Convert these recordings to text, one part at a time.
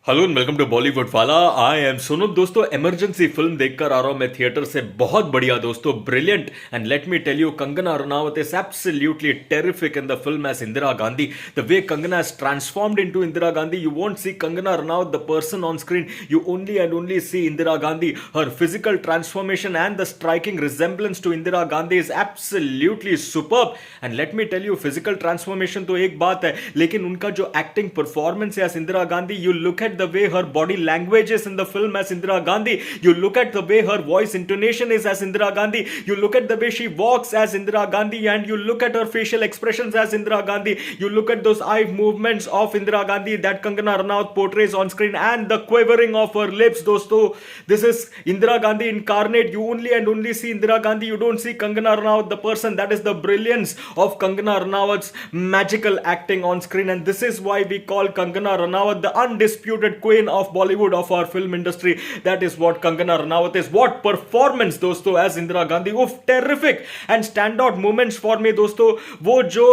Hello and welcome to Bollywood वाला। I M सुनो दोस्तों, इमरजेंसी फिल्म देखकर आ रहा हूं मैं थिएटर से। बहुत बढ़िया दोस्तों, brilliant. And let me tell you, Kangana Ranaut is absolutely terrific in the film as Indira Gandhi. The way Kangana is transformed into Indira Gandhi, you won't see Kangana Ranaut the person on screen, you only and only see Indira Gandhi. Her physical transformation and the striking resemblance to Indira Gandhi is absolutely superb. And let me tell you, physical transformation तो एक बात है, लेकिन उनका जो acting performance है as Indira Gandhi, you look at the way her body language is in the film as Indira Gandhi, you look at the way her voice intonation is as Indira Gandhi, you look at the way she walks as Indira Gandhi, and you look at her facial expressions as Indira Gandhi, you look at those eye movements of Indira Gandhi that Kangana Ranaut portrays on screen, and the quivering of her lips. Dosto, this is Indira Gandhi incarnate. You only and only see Indira Gandhi, you don't see Kangana Ranaut the person. That is the brilliance of Kangana Ranaut's magical acting on screen, and this is why we call Kangana Ranaut the undisputed queen of Bollywood, of our film industry. That is what Kangana Ranaut is. What performance दोस्तों as Indira Gandhi. Oof, terrific. And standout moments for me दोस्तों, वो जो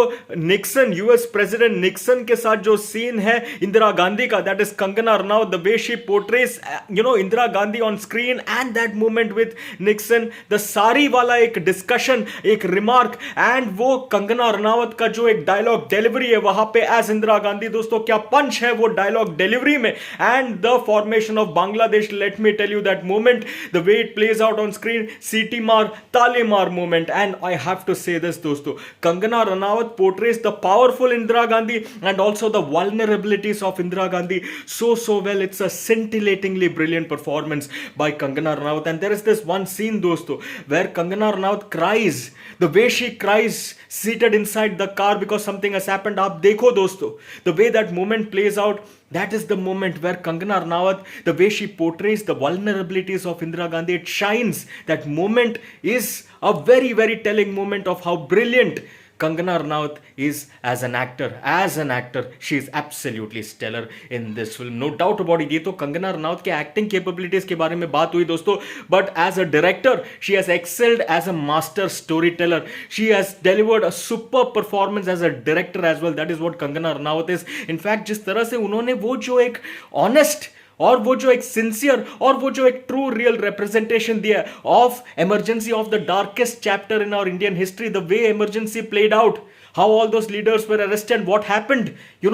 Nixon, US president Nixon के साथ जो scene है इंदिरा गांधी का, that is Kangana Ranaut, the way she portrays Indira Gandhi on screen, and that moment with Nixon, the सारी वाला एक डिस्कशन, एक रिमार्क, एंड वो कंगना रनावत का जो एक डायलॉग डिलीवरी है वहां पे एज इंदिरा गांधी। दोस्तों क्या पंच है वो डायलॉग डिलीवरी में, and the formation of Bangladesh. Let me tell you that moment, the way it plays out on screen, CT Mar, Tale Mar moment. And I have to say this dosto, Kangana Ranaut portrays the powerful Indira Gandhi and also the vulnerabilities of Indira Gandhi so well. It's a scintillatingly brilliant performance by Kangana Ranaut. And there is this one scene dosto where Kangana Ranaut cries, the way she cries seated inside the car because something has happened. Aap dekho dosto, the way that moment plays out, that is the moment where Kangana Ranaut, the way she portrays the vulnerabilities of Indira Gandhi, it shines. That moment is a very telling moment of how brilliant Kangana Ranaut is as an actor. As an actor, she is absolutely stellar in this film. No doubt about it. ये तो कंगना रनाउत के acting capabilities के बारे में बात हुई दोस्तों, but as a director she has excelled as a master story teller. She has delivered a super performance as a director as well. That is what Kangana Ranaut is. In fact जिस तरह से उन्होंने वो जो एक ऑनेस्ट और वो जो एक सिंसियर और वो जो एक ट्रू रियल रिप्रेजेंटेशन दिया of emergency, of the darkest chapter in our Indian history, the way emergency played out, how all those leaders were arrested, what happened,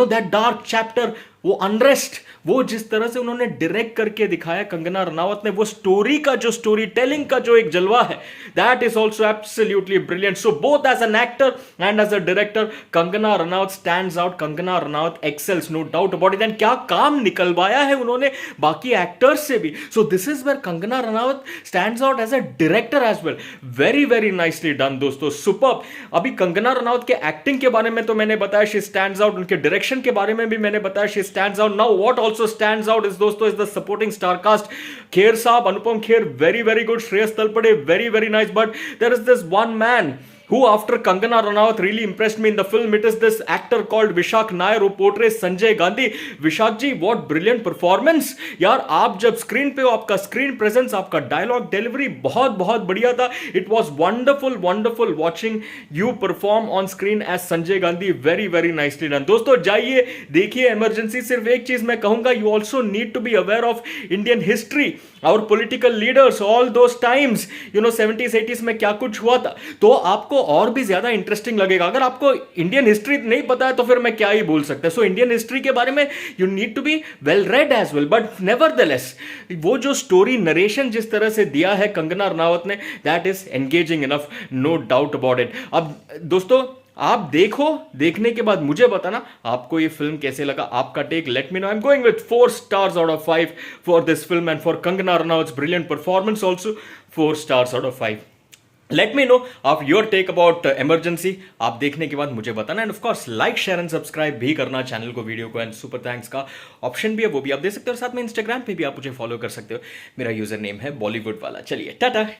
that dark chapter, वो अनरेस्ट, वो जिस तरह से उन्होंने डायरेक्ट करके दिखाया कंगना रनावत ने, वो स्टोरी का जो स्टोरी टेलिंग का जो एक जलवा है, that is also absolutely brilliant. So both as an actor and as a director, Kangana Ranaut stands out. Kangana Ranaut excels, no doubt about it. And क्या काम निकलवाया है उन्होंने बाकी एक्टर्स से भी. So this is where Kangana Ranaut stands out as a director as well. Very nicely done दोस्तों, superb. अभी कंगना रनावत के एक्टिंग के बारे में तो मैंने बताया, शी स्टैंड्स आउट. उनके डायरेक्शन के बारे में भी मैंने बताया, she stands out. Now what also stands out is दोस्तों is the supporting star cast. Kher साहब, Anupam Kher, very good. Shreyas Talpade, very nice. But there is this one man who after Kangana Ranaut really impressed me in the film. It is this actor called Vishak Nair who portrays Sanjay Gandhi. Vishak ji, what brilliant performance यार. आप जब screen पे हो, आपका screen presence, आपका dialogue delivery बहुत बढ़िया था. It was wonderful watching you perform on screen as Sanjay Gandhi. Very nicely done. दोस्तों जाइए देखिए इमरजेंसी. सिर्फ एक चीज मैं कहूंगा, you also need to be aware of Indian history, our political leaders, all those times, 70s 80s में क्या कुछ हुआ था, तो आपको और भी ज्यादा इंटरेस्टिंग लगेगा. अगर आपको इंडियन हिस्ट्री नहीं पता है तो फिर मैं क्या ही बोल सकता है. सो इंडियन हिस्ट्री के बारे में you need to be well read as well. But nevertheless वो जो स्टोरी नरेशन जिस तरह से दिया है कंगना रनावत ने, that is engaging enough, no doubt about it. अब दोस्तों आप देखो, देखने के बाद मुझे बताना आपको ये फिल्म कैसे लगा, आपका take. Let me know. I am going with 4 stars out of 5 for this film and for Kangana Ranaut's brilliant performance also 4 stars out of 5. Let me know of your take about Emergency. आप देखने के बाद मुझे बताना. And of course like share and subscribe भी करना channel को, video को. एंड सुपर थैंक्स का ऑप्शन भी है, वो भी आप दे सकते हो. साथ में इंस्टाग्राम पे भी आप मुझे फॉलो कर सकते हो. मेरा यूजर नेम है बॉलीवुड वाला. चलिए टाटा.